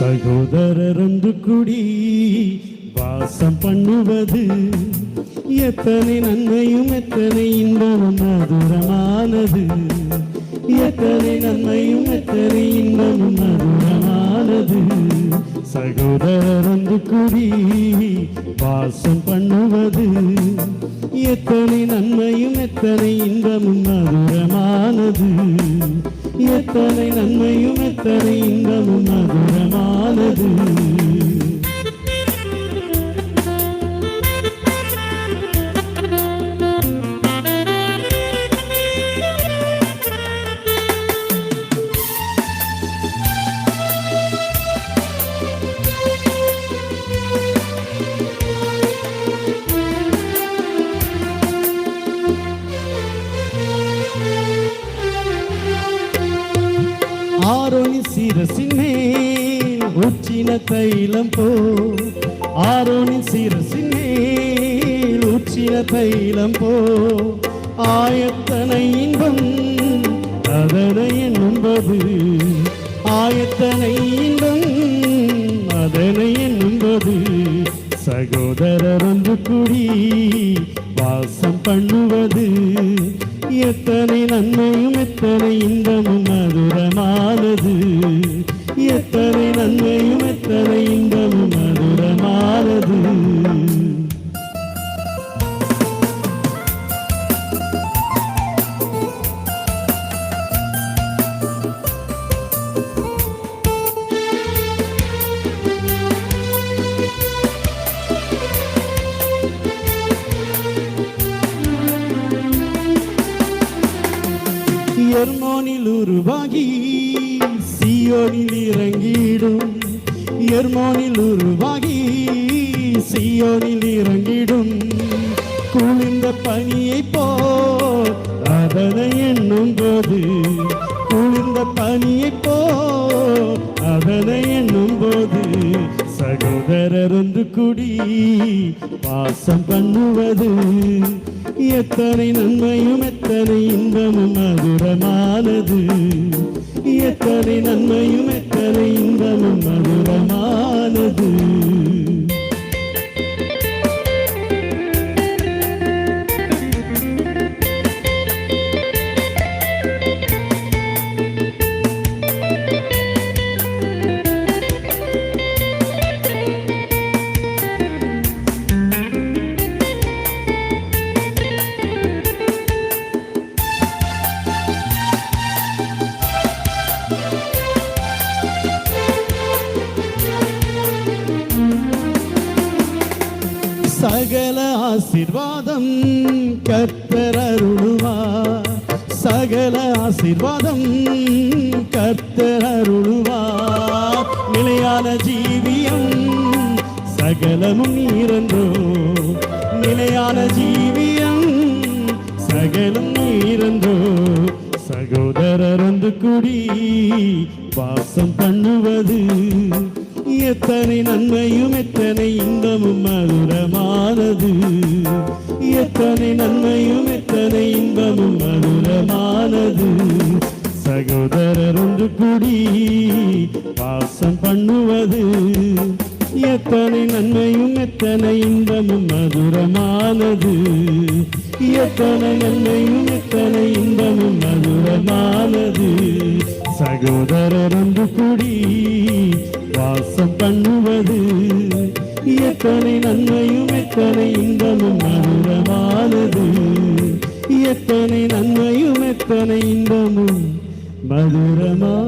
சகோதரர் ஒன்று கூடி வாசம் பண்ணுவது எத்தனை நன்மையும் எத்தனை இன்பமும் மதுரமானது. எத்தனை நன்மையும் எத்தனை இன்பமும் மதுரமானது. சகோதரர் ஒன்று கூடி வாசம் பண்ணுவது எத்தனை நன்மையும் எத்தனை இன்பமும் மதுரமானது. எத்தனை நன்மையும் எத்தனை இன்பமும் மதுரமானது. ஆரோனின் சிரசின் மேல் ஊற்றின தைலம் போ. ஆரோனின் சிரசின் மேல் ஊற்றின தைலம் போ. ஆயத்தனை இன்பம் அதனை எண்ணும்போது. ஆயத்தனை இன்பம் அதனை எண்ணும்போது. சகோதரர் ஒன்று கூடி வாசம் பண்ணுவது எத்தனை நன்மையும் எத்தனை இன்பமும் மதுரமானது. எத்தனை நன்மையும் எத்தனை இன்பமும் மதுரமானது. எர்மோனில் உருவாகி சீயோனில் இறங்கிடும். எர்மோனில் உருவாகி சீயோனில் இறங்கிடும். குளிர்ந்த பனியை போல் அதனை எண்ணும் போது. குளிர்ந்த பனியை போல் அதனை எண்ணும் போது. சகோதரர் ஒன்று கூடி வாசம் பண்ணுவது எத்தனை நன்மையும் எத்தனை இன்பமும் மதுரமானது. எத்தனை நன்மையும் எத்தனை இன்பமும் மதுரமானது. சகல ஆசீர்வாதம் கர்த்தர் அருளுவார். சகல ஆசீர்வாதம் கர்த்தர் அருளுவார். நிலையான ஜீவியம் சகலமும் நீரன்றோ. நிலையான ஜீவியம் சகலம் நீரன்றோ. சகோதரர் ஒன்று கூடி வாசம் பண்ணுவது எத்தனை நன்மையும் எத்தனை இன்பமும் மதுரமானது. எத்தனை நன்மையும் எத்தனை இன்பமும் மதுரமானது. சகோதரர் ஒன்று கூடி வாசம் பண்ணுவது எத்தனை நன்மையும் எத்தனை இன்பமும் மதுரமானது. எத்தனை நன்மையும் எத்தனை இன்பமும் மதுரமானது. சகோதரர் ஒன்று கூடி வாசம் பண்ணுவது எத்தனை நன்மையும் எத்தனை இன்பமும் மதுரமானது. எத்தனை நன்மையும் எத்தனை இன்பமும் மதுரமானது.